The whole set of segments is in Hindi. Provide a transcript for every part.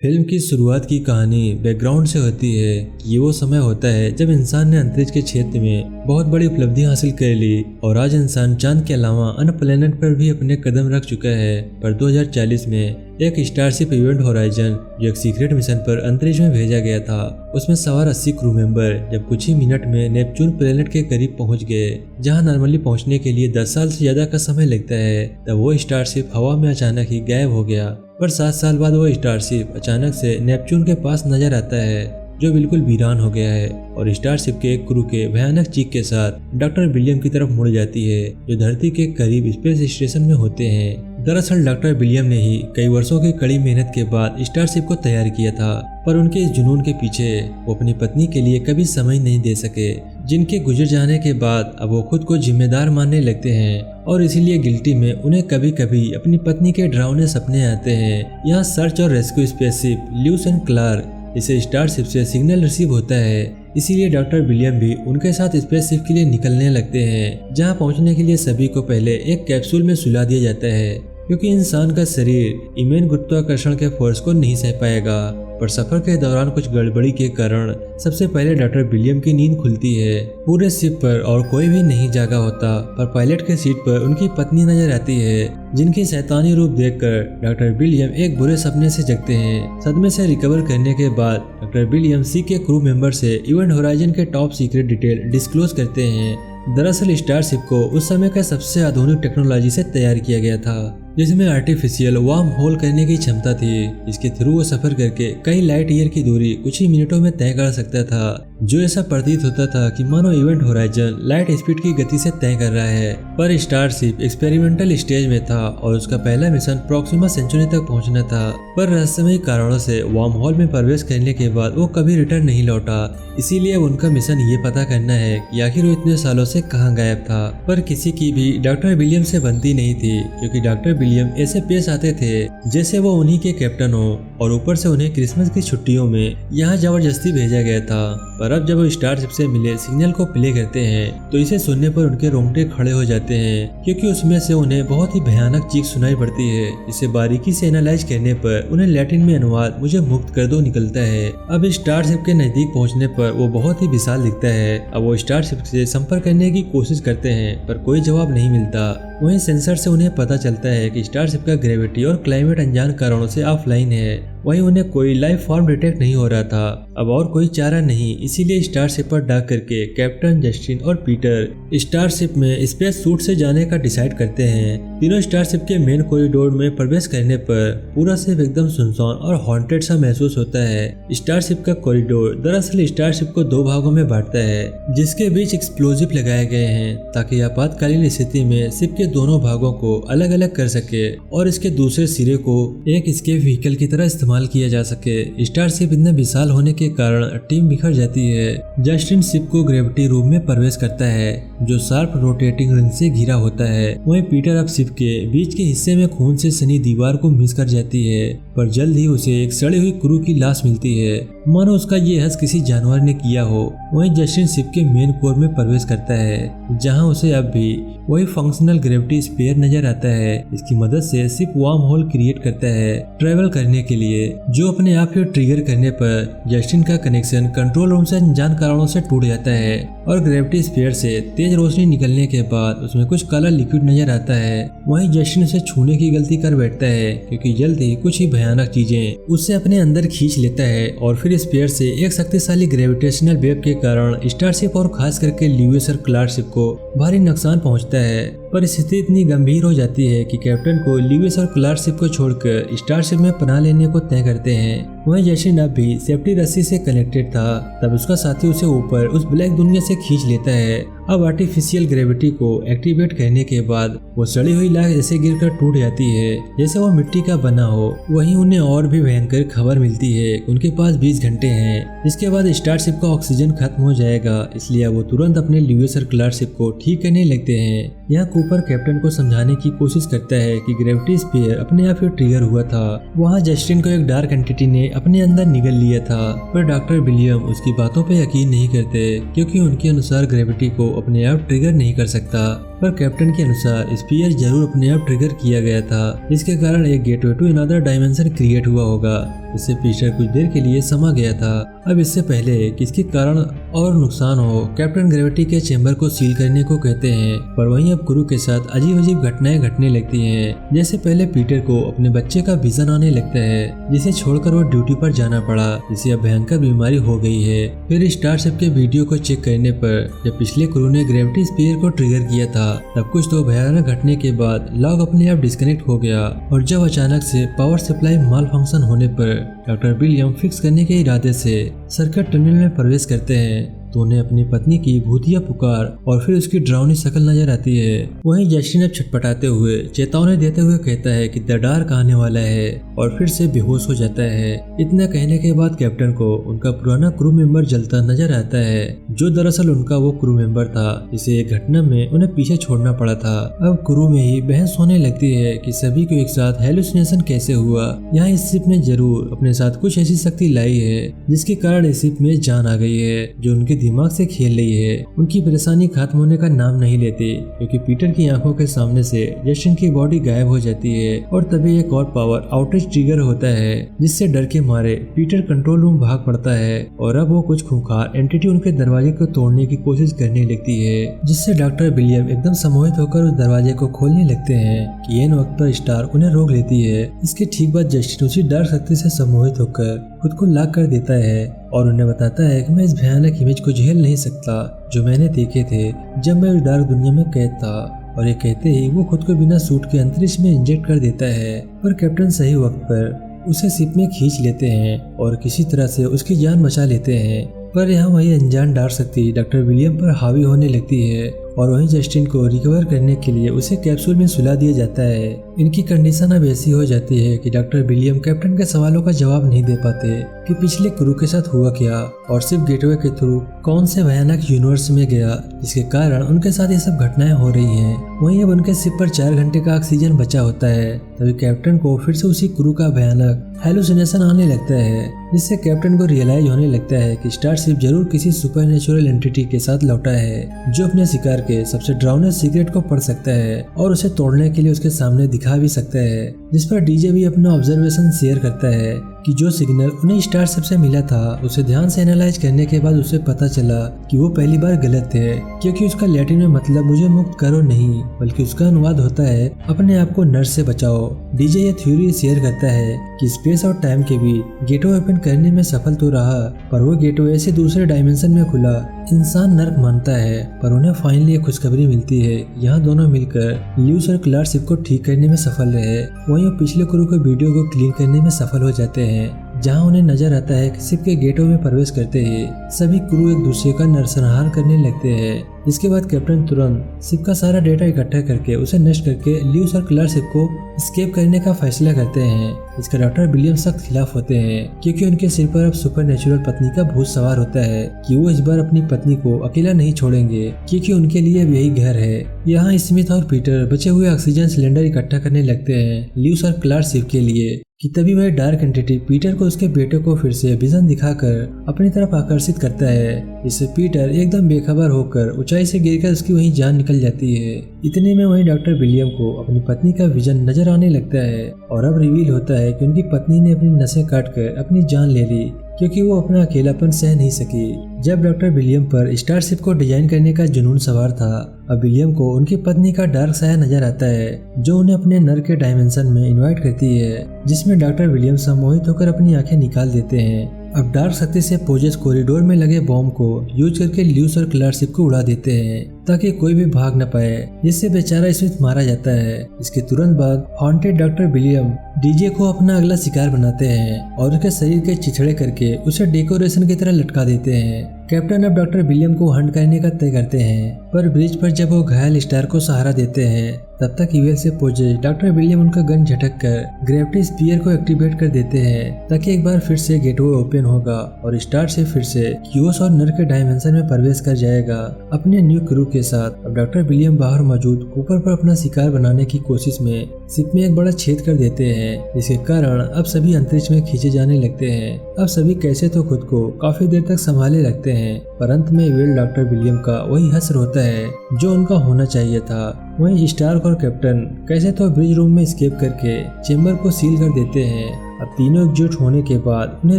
फिल्म की शुरुआत की कहानी बैकग्राउंड से होती है कि ये वो समय होता है जब इंसान ने अंतरिक्ष के क्षेत्र में बहुत बड़ी उपलब्धि हासिल कर ली और आज इंसान चांद के अलावा अन्य प्लेनेट पर भी अपने कदम रख चुका है। पर 2040 में एक स्टारशिप इवेंट होराइजन जो एक सीक्रेट मिशन पर अंतरिक्ष में भेजा गया था, उसमें सवार 80 क्रू मेंबर जब कुछ ही मिनट में नेपच्यून प्लेनेट के करीब पहुंच गए, जहां नॉर्मली पहुंचने के लिए 10 साल से ज्यादा का समय लगता है, तब वो स्टारशिप हवा में अचानक ही गायब हो गया। पर 7 साल बाद वो स्टारशिप अचानक से नेपच्यून के पास नजर आता है जो बिल्कुल वीरान हो गया है और स्टारशिप के एक क्रू के भयानक चीख के साथ डॉक्टर विलियम की तरफ मुड़ जाती है जो धरती के करीब स्पेस स्टेशन में होते हैं। दरअसल डॉक्टर विलियम ने ही कई वर्षों की कड़ी मेहनत के बाद स्टारशिप को तैयार किया था, पर उनके इस जुनून के पीछे वो अपनी पत्नी के लिए कभी समय नहीं दे सके, जिनके गुजर जाने के बाद अब वो खुद को जिम्मेदार मानने लगते हैं और इसीलिए गिल्टी में उन्हें कभी कभी अपनी पत्नी के डरावने सपने आते हैं। यहाँ सर्च और rescue spaceship Lewis and Clark इसे स्टारशिप से सिग्नल रिसीव होता है, इसीलिए डॉक्टर विलियम भी उनके साथ स्पेसशिप के लिए निकलने लगते हैं, जहां पहुंचने के लिए सभी को पहले एक कैप्सूल में सुला दिया जाता है क्योंकि इंसान का शरीर इमेन गुरुत्वाकर्षण के फोर्स को नहीं सह पाएगा। पर सफर के दौरान कुछ गड़बड़ी के कारण सबसे पहले डॉक्टर विलियम की नींद खुलती है। पूरे शिप पर और कोई भी नहीं जागा होता, पर पायलट के सीट पर उनकी पत्नी नजर आती है, जिनकी शैतानी रूप देखकर डॉक्टर विलियम एक बुरे सपने से जगते हैं। सदमे से रिकवर करने के बाद डॉक्टर विलियम सी के क्रू मेंबर से इवेंट होराइजन के टॉप सीक्रेट डिटेल डिस्क्लोज करते हैं। दरअसल स्टारशिप को उस समय का सबसे आधुनिक टेक्नोलॉजी से तैयार किया गया था, जिसमें आर्टिफिशियल वार्म होल करने की क्षमता थी। इसके थ्रू वो सफर करके कई लाइट ईयर की दूरी कुछ ही मिनटों में तय कर सकता था, जो ऐसा प्रतीत होता था कि मानो इवेंट होराइजन लाइट स्पीड की गति से तय कर रहा है। पर स्टारशिप एक्सपेरिमेंटल स्टेज में था और उसका पहला मिशन प्रॉक्सिमा सेंचुरी तक पहुंचना था, पर रहस्यमयी कारणों से वार्म होल में प्रवेश करने के बाद वो कभी रिटर्न नहीं लौटा। इसीलिए उनका मिशन ये पता करना है कि आखिर वो इतने सालों से कहाँ गायब था। पर किसी की भी डॉक्टर विलियम से बनती नहीं थी, क्योंकि डॉक्टर विलियम ऐसे पेश आते थे जैसे वो उन्हीं के कैप्टन हो और ऊपर से उन्हें क्रिसमस की छुट्टियों में यहाँ जबरदस्ती भेजा गया था। पर अब जब वो स्टारशिप से मिले सिग्नल को प्ले करते हैं तो इसे सुनने पर उनके रोंगटे खड़े हो जाते हैं, क्योंकि उसमें से उन्हें बहुत ही भयानक चीख सुनाई पड़ती है। इसे बारीकी से एनालाइज करने पर उन्हें लैटिन में अनुवाद "मुझे मुक्त कर दो" निकलता है। अब स्टारशिप के नजदीक पहुंचने पर वो बहुत ही विशाल दिखता है। अब वो स्टारशिप से संपर्क करने की कोशिश करते हैं, पर कोई जवाब नहीं मिलता। वहीं सेंसर से उन्हें पता चलता है कि स्टारशिप का ग्रेविटी और क्लाइमेट अनजान कारणों से ऑफलाइन है। वहीं उन्हें कोई लाइफ फॉर्म डिटेक्ट नहीं हो रहा था। अब और कोई चारा नहीं, इसीलिए स्टारशिप पर डाक करके कैप्टन, जस्टिन और पीटर स्टारशिप में स्पेस सूट से जाने का डिसाइड करते हैं। तीनों स्टारशिप के मेन कॉरिडोर में प्रवेश करने पर पूरा शिप एकदम सुनसान और हॉन्टेड सा महसूस होता है। स्टारशिप का कॉरिडोर दरअसल स्टारशिप को 2 भागों में बांटता है, जिसके बीच एक्सप्लोजिव लगाए गए हैं ताकि आपातकालीन स्थिति में शिप के दोनों भागों को अलग अलग कर सके और इसके दूसरे सिरे को एक एस्केप व्हीकल की तरह इस्तेमाल किया जा सके। स्टारशिप इतने विशाल होने के कारण टीम बिखर जाती है। जस्टिन शिप को ग्रेविटी रूम में प्रवेश करता है जो शार्प रोटेटिंग रिंग से घिरा होता है। वहीं पीटर अब शिप के बीच के हिस्से में खून से सनी दीवार को मिस कर जाती है, पर जल्द ही उसे एक सड़ी हुई क्रू की लाश मिलती है, मानो उसका ये हस किसी जानवर ने किया हो। वहीं जस्टिन शिप के मेन कोर में प्रवेश करता है, जहां उसे अब भी वही फंक्शनल ग्रेविटी स्पेयर नजर आता है। इसकी मदद से शिप वार्म होल क्रिएट करता है ट्रेवल करने के लिए, जो अपने आप ही ट्रिगर करने पर जस्टिन का कनेक्शन कंट्रोल रूम से अनजान कारणों से टूट जाता है और ग्रेविटी स्पेयर से तेज रोशनी निकलने के बाद उसमें कुछ काला लिक्विड नजर आता है। वहीं जस्टिन उसे छूने की गलती कर बैठता है, क्योंकि जल्द ही कुछ ही भयानक चीजें उससे अपने अंदर खींच लेता है और फिर स्पेयर से एक शक्तिशाली ग्रेविटेशनल वेव के कारण स्टारशिप और खास करके ल्यूइस और क्लार्क शिप को भारी नुकसान पहुंचता है। पर स्थिति इतनी गंभीर हो जाती है कि कैप्टन को ल्यूइस और क्लार्क शिप को छोड़कर स्टारशिप में पनाह लेने को तय करते हैं। वहीं जस्टिन अब भी सेफ्टी रस्सी से कनेक्टेड था, तब उसका साथी उसे ऊपर उस ब्लैक दुनिया से खींच लेता है। अब आर्टिफिशियल ग्रेविटी को एक्टिवेट करने के बाद वो सड़ी हुई लाश ऐसे गिरकर टूट जाती है जैसे वो मिट्टी का बना हो। वहीं उन्हें और भी भयंकर खबर मिलती है, उनके पास 20 घंटे हैं, इसके बाद स्टारशिप का ऑक्सीजन खत्म हो जाएगा। इसलिए वो तुरंत अपने ल्यूइस और क्लार्क शिप को ठीक करने लगते हैं। यहाँ कूपर कैप्टन को समझाने की कोशिश करता है कि ग्रेविटी स्फीयर अपने आप ही ट्रिगर हुआ था। वहाँ जस्टिन को एक डार्क एंटिटी ने अपने अंदर निगल लिया था, पर डॉक्टर विलियम उसकी बातों पे यकीन नहीं करते, क्योंकि उनके अनुसार ग्रेविटी को अपने आप ट्रिगर नहीं कर सकता। पर कैप्टन के अनुसार स्पीयर जरूर अपने आप ट्रिगर किया गया था, जिसके कारण एक gateway to another dimension create हुआ होगा। इससे पीटर कुछ देर के लिए समा गया था। अब इससे पहले कि इसके कारण और नुकसान हो, कैप्टन ग्रेविटी के चेंबर को सील करने को कहते हैं। पर वहीं अब क्रू के साथ अजीब अजीब घटनाएं घटने लगती हैं। जैसे पहले पीटर को अपने बच्चे का विजन आने लगता है, जिसे छोड़कर वो ड्यूटी पर जाना पड़ा, जिसे अब भयंकर बीमारी हो गई है। फिर स्टारशिप के वीडियो को चेक करने पर जब पिछले क्रू ने ग्रेविटी स्पीयर को ट्रिगर किया था, तब कुछ तो भयानक घटने के बाद लॉग अपने आप डिस्कनेक्ट हो गया और जब अचानक से पावर सप्लाई माल फंक्शन होने पर डॉक्टर विलियम फिक्स करने के इरादे से सर्किट टनल में प्रवेश करते हैं, तो उन्हें अपनी पत्नी की भूतिया पुकार और फिर उसकी डरावनी शक्ल नजर आती है। वहीं जस्टिन अब छटपटाते हुए चेतावनी देते हुए कहता है कि द डार्क आने वाला है और फिर से बेहोश हो जाता है। इतना कहने के बाद कैप्टन को उनका पुराना क्रू मेंबर जलता नजर आता है, जो दरअसल उनका वो क्रू मेंबर था जिसे एक घटना में उन्हें पीछे छोड़ना पड़ा था। अब क्रू में ही बहस होने लगती है कि सभी को एक साथ हेलुसिनेशन कैसे हुआ। यहाँ इस शिप ने जरूर अपने साथ कुछ ऐसी शक्ति लाई है जिसके कारण इस शिप में जान आ गई है, जो उनके दिमाग से खेल रही है। उनकी परेशानी खत्म होने का नाम नहीं लेती, क्योंकि पीटर की आंखों के सामने से जस्टिन की बॉडी गायब हो जाती है और तभी एक और पावर आउटेज ट्रिगर होता है, जिससे डर के मारे पीटर कंट्रोल रूम भाग पड़ता है और अब वो कुछ खूंखार एंटिटी उनके दरवाजे को तोड़ने की कोशिश करने लगती है, जिससे डॉक्टर विलियम एकदम सम्मोहित होकर उस दरवाजे को खोलने लगते हैं कि इन वक्त पर स्टार उन्हें रोक लेती है। इसके ठीक बाद जस्टिन उसी डार्क शक्ति से सम्मोहित होकर खुद को लॉक कर देता है और उन्हें बताता है कि मैं इस भयानक इमेज को झेल नहीं सकता जो मैंने देखे थे जब मैं उस डार्क दुनिया में कैद था। और ये कहते ही वो खुद को बिना सूट के अंतरिक्ष में इंजेक्ट कर देता है, पर कैप्टन सही वक्त पर उसे शिप में खींच लेते हैं और किसी तरह से उसकी जान बचा लेते हैं। पर यहाँ वही अनजान डार्क शक्ति डॉक्टर विलियम पर हावी होने लगती है और वहीं जस्टिन को रिकवर करने के लिए उसे कैप्सूल में सुला दिया जाता है। इनकी कंडीशन अब ऐसी हो जाती है कि डॉक्टर विलियम कैप्टन के सवालों का जवाब नहीं दे पाते कि पिछले क्रू के साथ हुआ क्या और सिर्फ गेटवे के थ्रू कौन से भयानक यूनिवर्स में गया, जिसके कारण उनके साथ ये सब घटनाएं हो रही हैं। वहीं अब उनके शिप पर 4 घंटे का ऑक्सीजन बचा होता है, तभी कैप्टन को फिर से उसी क्रू का भयानक हेलुसिनेशन आने लगता है, जिससे कैप्टन को रियलाइज होने लगता है कि स्टारशिप जरूर किसी सुपरनेचुरल एंटिटी के साथ लौटा है, जो अपने शिकार के सबसे डरावने सीक्रेट को पढ़ सकता है और उसे तोड़ने के लिए उसके सामने दिखा भी सकता है। जिस पर डीजे भी अपना ऑब्जर्वेशन शेयर करता है कि जो सिग्नल उन्हें स्टारशिप से मिला था, उसे ध्यान से एनालाइज करने के बाद उसे पता चला कि वो पहली बार गलत थे, क्योंकि उसका लैटिन में मतलब मुझे मुक्त करो नहीं, बल्कि उसका अनुवाद होता है अपने आप को नर्स से बचाओ। डीजे ये थ्योरी शेयर करता है कि स्पेस और टाइम के भी गेटवे ओपन करने में सफल तो रहा, पर वो गेटवे ऐसे दूसरे डायमेंशन में खुला। इंसान नर्क मानता है, पर उन्हें फाइनली एक खुशखबरी मिलती है। यहाँ दोनों मिलकर ल्यूस और क्लार्क शिप को ठीक करने में सफल रहे। वहीं वो पिछले क्रू के वीडियो को क्लीन करने में सफल हो जाते हैं, जहां उन्हें नजर आता है कि शिप के गेटों में प्रवेश करते ही सभी क्रू एक दूसरे का नरसंहार करने लगते हैं। इसके बाद कैप्टन तुरंत शिप का सारा डेटा इकट्ठा करके उसे नष्ट करके ल्यूस और क्लार्क शिप को एस्केप करने का फैसला करते हैं। इसका डॉक्टर विलियम सख्त खिलाफ होते हैं, क्योंकि उनके सिर पर अब सुपरनेचुरल पत्नी का भूत सवार होता है कि वो इस बार अपनी पत्नी को अकेला नहीं छोड़ेंगे, क्योंकि उनके लिए अब यही घर है। यहाँ स्मिथ और पीटर बचे हुए ऑक्सीजन सिलेंडर इकट्ठा करने लगते हैं ल्यूस और क्लार्क शिप के लिए कि तभी वह डार्क एंटिटी पीटर को उसके बेटे को फिर से विजन दिखाकर अपनी तरफ आकर्षित करता है, जिससे पीटर एकदम बेखबर होकर ऊंचाई से गिरकर उसकी वहीं जान निकल जाती है। इतने में वहीं डॉक्टर विलियम को अपनी पत्नी का विजन नजर आने लगता है और अब रिवील होता है कि उनकी पत्नी ने अपनी नसें काटकर अपनी जान ले ली, क्योंकि वो अपना अकेलापन सह नहीं सकी। जब डॉक्टर विलियम पर स्टारशिप को डिजाइन करने का जुनून सवार था, अब विलियम को उनकी पत्नी का डार्क साया नजर आता है, जो उन्हें अपने नर के डायमेंशन में इनवाइट करती है, जिसमें डॉक्टर विलियम सम्मोहित होकर अपनी आंखें निकाल देते हैं। अब डार्क शक्ति से पोजेस कॉरिडोर में लगे बॉम्ब को यूज करके ल्यूस और क्लार्क शिप को उड़ा देते हैं, ताकि कोई भी भाग न पाए, जिससे बेचारा स्मिथ मारा जाता है। इसके तुरंत बाद हॉन्टेड डॉक्टर विलियम डीजे को अपना अगला शिकार बनाते हैं और उसके शरीर के चिथड़े करके उसे डेकोरेशन की तरह लटका देते हैं। कैप्टन अब डॉक्टर विलियम को हंट करने का तय करते हैं, पर ब्रिज पर जब वो घायल स्टार को सहारा देते हैं, तब तक ईवेल से पहुंचे डॉक्टर विलियम उनका गन झटक कर ग्रेविटी स्पीयर को एक्टिवेट कर देते हैं, ताकि एक बार फिर से गेटवे ओपन होगा और स्टार से फिर से क्यूस और नर के डायमेंशन में प्रवेश कर जाएगा अपने न्यू क्रू के साथ अब डॉक्टर विलियम बाहर मौजूद कूपर पर अपना शिकार बनाने की कोशिश में शिप में एक बड़ा छेद कर देते हैं, जिसके कारण अब सभी अंतरिक्ष में खींचे जाने लगते हैं। अब सभी कैसे तो खुद को काफी देर तक संभाले रखते हैं, पर अंत में विल डॉक्टर विलियम का वही हश्र होता है जो उनका होना चाहिए था। वहीं स्टार्क और कैप्टन कैसे तो ब्रिज रूम में एस्केप करके चेम्बर को सील कर देते हैं। अब तीनों एकजुट होने के बाद उन्हें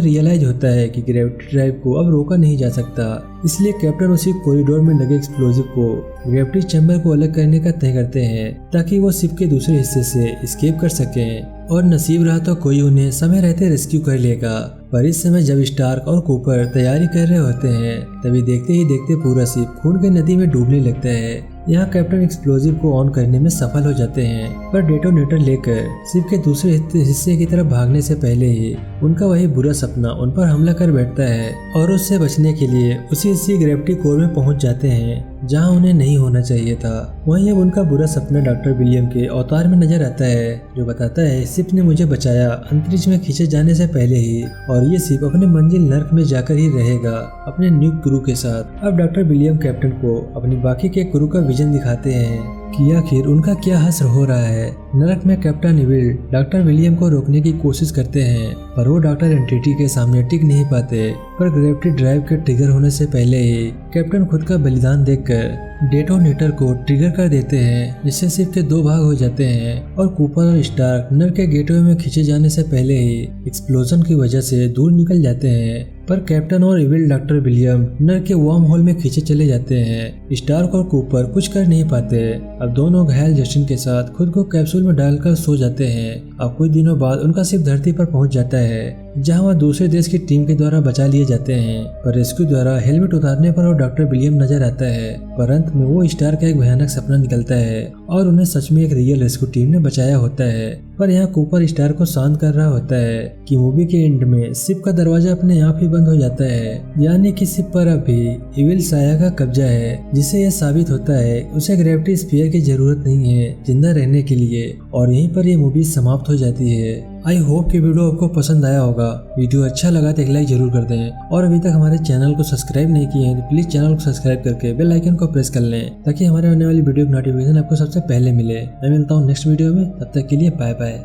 रियलाइज होता है कि ग्रेविटी ड्राइव को अब रोका नहीं जा सकता, इसलिए कैप्टन उसी कॉरिडोर में लगे एक्सप्लोजिव को ग्रेविटी चैम्बर को अलग करने का तय करते हैं ताकि वो शिप के दूसरे हिस्से से एस्केप कर सकें। और नसीब रहा तो कोई उन्हें समय रहते रेस्क्यू कर लेगा। पर इस समय जब स्टार्क और कूपर तैयारी कर रहे होते हैं, तभी देखते ही देखते पूरा शिप खून की नदी में डूबने लगता है। यहाँ कैप्टन एक्सप्लोजिव को ऑन करने में सफल हो जाते हैं, पर डेटोनेटर लेकर शिप के दूसरे हिस्से की तरफ भागने से पहले ही उनका वही बुरा सपना उन पर हमला कर बैठता है और उससे बचने के लिए उसी ग्रेविटी कोर में पहुंच जाते हैं जहां उन्हें नहीं होना चाहिए था। वहीं अब उनका बुरा सपना डॉक्टर विलियम के अवतार में नजर आता है, जो बताता है शिप ने मुझे बचाया अंतरिक्ष में खींचे जाने से पहले ही, और ये शिप अपने मंजिल नर्क में जाकर ही रहेगा अपने न्यू क्रू के साथ। अब डॉक्टर विलियम कैप्टन को अपनी बाकी के क्रू का विजन दिखाते हैं कि आखिर उनका क्या हश्र हो रहा है। नरक में कैप्टन इविल डॉक्टर विलियम को रोकने की कोशिश करते हैं, पर वो डॉक्टर एंटिटी के सामने टिक नहीं पाते। पर ग्रेविटी ड्राइव के ट्रिगर होने से पहले ही कैप्टन खुद का बलिदान देकर डेटोनेटर को ट्रिगर कर देते हैं, जिससे शिप के दो भाग हो जाते हैं और कूपर और स्टार्क नर के गेटवे में खींचे जाने से पहले ही एक्सप्लोजन की वजह से दूर निकल जाते हैं। पर कैप्टन और इविल डॉक्टर विलियम नर के वार्म होल में खींचे चले जाते हैं। स्टार्क और कूपर कुछ कर नहीं पाते। अब दोनों घायल जस्टिन के साथ खुद को कैप्सूल में डालकर सो जाते हैं। अब कुछ दिनों बाद उनका शिप धरती पर पहुंच जाता है, जहां वह दूसरे देश की टीम के द्वारा बचा लिए जाते हैं। पर रेस्क्यू द्वारा हेलमेट उतारने पर वो डॉक्टर विलियम नजर आता है, पर अंत में वो स्टार का एक भयानक सपना निकलता है और उन्हें सच में एक रियल रेस्क्यू टीम ने बचाया होता है। पर यहाँ कूपर स्टार को शांत कर रहा होता है कि मूवी के एंड में शिप का दरवाजा अपने आप ही बंद हो जाता है, यानी कि शिप पर अभी इविल साया का कब्जा है, जिससे यह साबित होता है उसे ग्रेविटी स्फीयर की जरूरत नहीं है जिंदा रहने के लिए। और यहीं पर यह मूवी समाप्त हो जाती है। आई होप कि वीडियो आपको पसंद आया होगा। वीडियो अच्छा लगा तो एक लाइक जरूर कर दें, और अभी तक हमारे चैनल को सब्सक्राइब नहीं किए हैं तो प्लीज चैनल को सब्सक्राइब करके बेल आइकन को प्रेस कर लें, ताकि हमारे आने वाली वीडियो की नोटिफिकेशन आपको सबसे पहले मिले। मैं मिलता हूँ नेक्स्ट वीडियो में, तब तक के लिए बाय बाय।